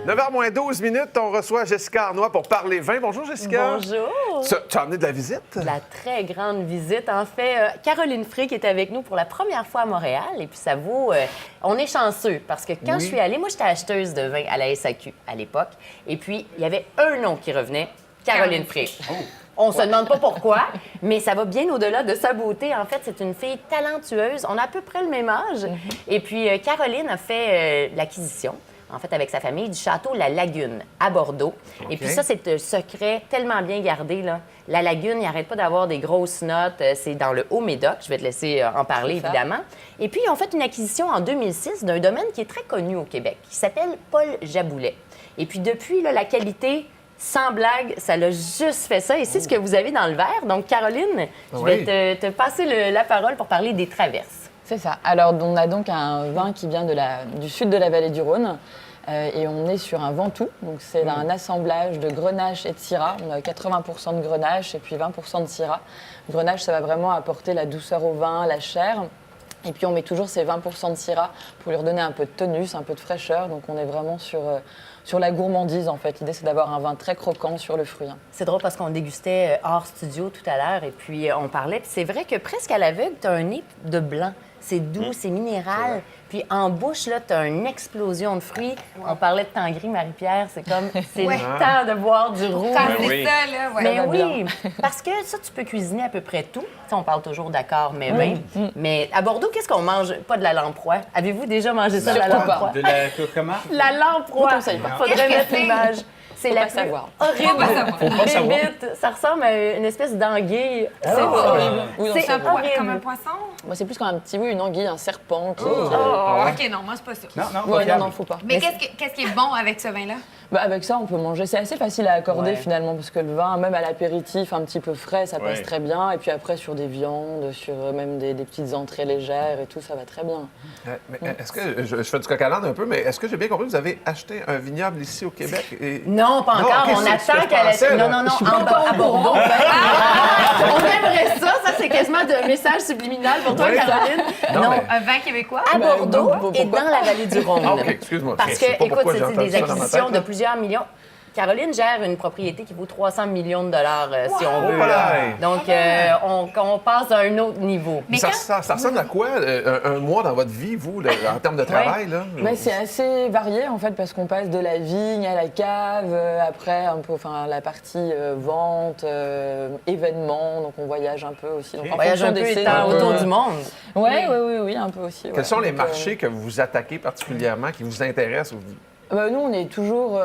9h moins 12 minutes, on reçoit Jessica Arnois pour parler vin. Bonjour, Jessica. Bonjour. Tu as amené de la visite? La très grande visite. En fait, Caroline Frey qui est avec nous pour la première fois à Montréal. Et puis, ça vaut... on est chanceux parce que quand je suis allée, moi, j'étais acheteuse de vin à la SAQ à l'époque. Et puis, il y avait un nom qui revenait, Caroline Frey. On se demande pas pourquoi, mais ça va bien au-delà de sa beauté. En fait, c'est une fille talentueuse. On a à peu près le même âge. Et puis, Caroline a fait l'acquisition, en fait, avec sa famille, du château La Lagune à Bordeaux. OK. Et puis ça, c'est un secret tellement bien gardé, là. La Lagune, il n'arrête pas d'avoir des grosses notes. C'est dans le Haut-Médoc. Je vais te laisser en parler, évidemment. Et puis, ils ont fait une acquisition en 2006 d'un domaine qui est très connu au Québec, qui s'appelle Paul Jaboulet. Et puis, depuis, là, la qualité... Sans blague, ça l'a juste fait ça. Et c'est ce que vous avez dans le verre. Donc, Caroline, je vais te passer la parole pour parler des traverses. C'est ça. Alors, on a donc un vin qui vient du sud de la vallée du Rhône. Et on est sur un Ventoux. Donc, c'est un assemblage de Grenache et de Syrah. On a 80% de Grenache et puis 20% de Syrah. Grenache, ça va vraiment apporter la douceur au vin, la chair. Et puis, on met toujours ces 20% de Syrah pour lui redonner un peu de tonus, un peu de fraîcheur. Donc, on est vraiment sur la gourmandise, en fait. L'idée, c'est d'avoir un vin très croquant sur le fruit. C'est drôle parce qu'on dégustait hors studio tout à l'heure et puis on parlait. Puis c'est vrai que presque à l'aveugle, tu as un nez de blanc. C'est doux, c'est minéral. Puis en bouche, là, tu as une explosion de fruits. On parlait de Tanguy, Marie-Pierre. C'est comme, c'est le temps de boire du rouge. Quand c'est ça, là, Mais oui, parce que ça, tu peux cuisiner à peu près tout. Tu sais, on parle toujours d'accord, mais vin. Mais à Bordeaux, qu'est-ce qu'on mange? Pas de la lamproie. Avez-vous déjà mangé ça, de la lamproie? De la comment? La lamproie. Faudrait mettre l'image. C'est la pas savoir. horrible Faut pas savoir. bébite. Ça ressemble à une espèce d'anguille. C'est horrible. Oui, C'est c'est quoi, horrible. comme un poisson? Moi, c'est plus comme un petit, une anguille, un serpent. Qui... OK, non, moi, c'est pas ça. Non, faut pas. Mais qu'est-ce qui est bon avec ce vin-là? Avec ça, on peut manger. C'est assez facile à accorder Ouais. finalement, parce que le vin, même à l'apéritif, un petit peu frais, ça passe Ouais. très bien. Et puis après, sur des viandes, sur même des petites entrées légères et tout, ça va très bien. Mais est-ce que, je fais du coq à l'âne un peu, mais est-ce que j'ai bien compris que vous avez acheté un vignoble ici au Québec? Et... Non, pas Non, encore. ok, On c'est ce que attend je qu'elle pensais, ait... là. Non, Je suis pas à Bordeaux. On aimerait ça. Ça, c'est quasiment un message subliminal pour toi, Ouais. Caroline. Non, Non, mais- Un vin québécois? à Bordeaux non, et dans la vallée du Rhône. Ah, OK, excuse-moi. Parce Je sais que, pas écoute, pourquoi j'ai c'est entendu des ça dans ma acquisitions tête, de là. plusieurs millions. Caroline gère une propriété qui vaut 300 millions de dollars, si on veut. Oh, là. ouais. Donc, on passe à un autre niveau. Mais Ça, quand- ça ressemble à quoi, un mois dans votre vie, vous, là, en termes de travail? Là? Mais c'est assez varié en fait, parce qu'on passe de la vigne à la cave, après un peu, la partie vente, événements, donc on voyage un peu aussi. Donc, en On voyage fonction un peu des étant saisons. autour du monde. Oui, un peu aussi. Quels sont les Donc, marchés que vous attaquez particulièrement, qui vous intéressent? Nous, on est toujours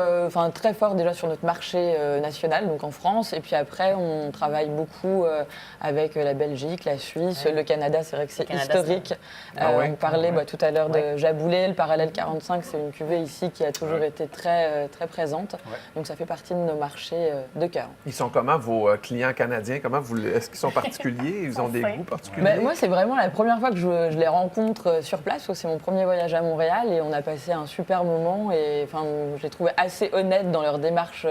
très fort déjà sur notre marché national, donc en France. Et puis après, on travaille beaucoup avec la Belgique, la Suisse, le Canada. C'est vrai que c'est Canada, historique. Ah ouais? On parlait tout à l'heure de Jaboulet. Le Parallèle 45, c'est une cuvée ici qui a toujours été très, très présente. Donc ça fait partie de nos marchés de cœur. Ils sont comment, vos clients canadiens? Est-ce qu'ils sont particuliers? Ils ont des goûts particuliers? Moi, c'est vraiment la première fois que je les rencontre sur place. C'est mon premier voyage à Montréal et on a passé un super moment. Et je les trouvais assez honnêtes dans leur démarche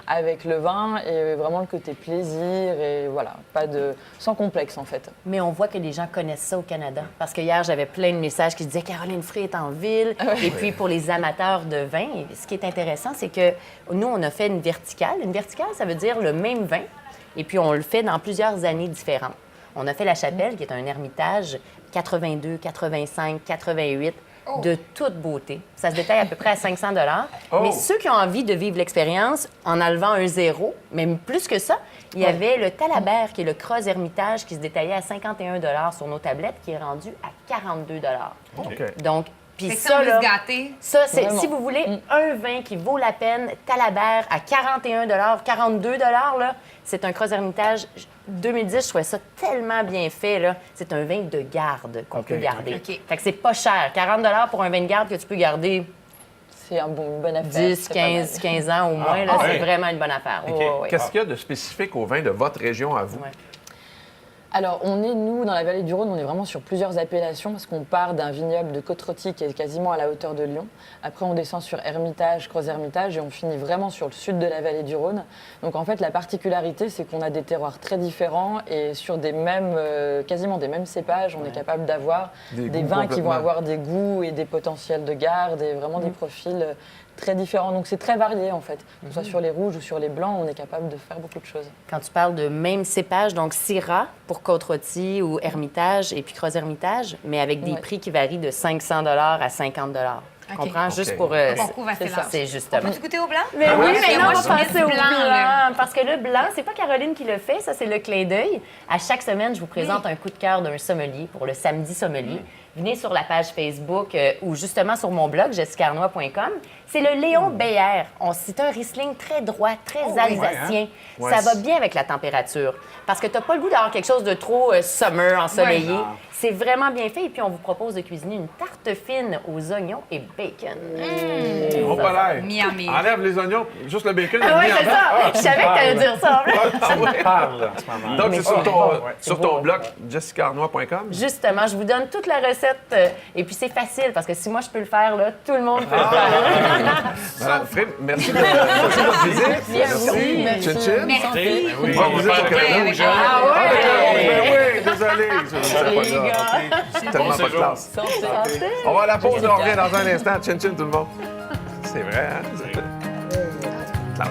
avec le vin et vraiment le côté plaisir et voilà, sans complexe en fait. Mais on voit que les gens connaissent ça au Canada. Parce que hier, j'avais plein de messages qui disaient Caroline Frey est en ville. Et puis, pour les amateurs de vin, ce qui est intéressant, c'est que nous, on a fait une verticale. Une verticale, ça veut dire le même vin. Et puis, on le fait dans plusieurs années différentes. On a fait La Chapelle, qui est un ermitage 82, 85, 88. De toute beauté. Ça se détaille à peu près à 500 $. Mais ceux qui ont envie de vivre l'expérience en enlevant un zéro, même plus que ça, il y avait le Talabert, qui est le Cross Hermitage, qui se détaillait à 51 $ sur nos tablettes, qui est rendu à 42 $. OK. Donc, puis Fait que ça, on veut là, se gâter. ça, c'est, Vraiment. si vous voulez un vin qui vaut la peine, Talabert à 41 $, 42 $, là, c'est un Cross Hermitage 2010, je trouvais ça tellement bien fait, là. C'est un vin de garde qu'on peut garder. OK. Fait que c'est pas cher. 40 $ pour un vin de garde que tu peux garder C'est une bonne affaire. 10, c'est pas mal. 15 ans au moins, là, c'est ouais. vraiment une bonne affaire. Ouais, ouais, ouais. Qu'est-ce qu'il y a de spécifique au vin de votre région à vous? Ouais. Alors, nous, dans la vallée du Rhône, on est vraiment sur plusieurs appellations parce qu'on part d'un vignoble de Côte-Rôtie qui est quasiment à la hauteur de Lyon. Après, on descend sur Hermitage, Creuse-Hermitage et on finit vraiment sur le sud de la vallée du Rhône. Donc, en fait, la particularité, c'est qu'on a des terroirs très différents et sur des mêmes, quasiment des mêmes cépages, on est capable d'avoir Des des goûts vins qui vont complètement. avoir des goûts et des potentiels de garde et vraiment des profils très différents. Donc c'est très varié en fait. Que ce soit sur les rouges ou sur les blancs, on est capable de faire beaucoup de choses. Quand tu parles de même cépage, donc Syrah pour Côte-Rôtie ou Hermitage et puis Croix-Hermitage, mais avec des Ouais. prix qui varient de 500 à 50 Tu OK. comprends? Juste OK. pour... On couvre assez c'est ça. large. c'est justement... Tu goûter au blanc? Mais oui, Ouais, mais non, moi, on je va mets passer du au blanc, blanc. là. Parce que le blanc, c'est pas Caroline qui le fait, ça, c'est le clin d'œil. À chaque semaine, je vous présente un coup de cœur d'un sommelier pour le samedi sommelier. Venez sur la page Facebook ou justement sur mon blog, jessicarnois.com. C'est le Léon Beyer. C'est un Riesling très droit, très alsacien. Ouais, Ça va c'est- bien avec la température. Parce que tu n'as pas le goût d'avoir quelque chose de trop summer, ensoleillé. Ouais. C'est vraiment bien fait. Et puis, on vous propose de cuisiner une tarte fine aux oignons et bacon. Oh, pas l'air. Miami. Enlève les oignons, juste le bacon. Ah ouais, mis en c'est bas. ça. Je savais que tu allais dire ça. Parle en ce moment. Donc, c'est sur C'est ton beau. blog, jessicarnois.com. Justement, je vous donne toute la recette. Et puis, c'est facile parce que si moi, je peux le faire, là, tout le monde peut le Ah. faire. Madame Frim, merci de votre visite. Merci. Chin Chin. Merci. Oui, Bon, vous êtes au Canada. Avec Ah Ah, d'accord. ouais! Ben oui, désolé. Je sais pas Les là. gars. Tellement pas de classe. On va à la pause, on revient dans un instant. Chin Chin, tout le monde. C'est vrai, hein? Classe.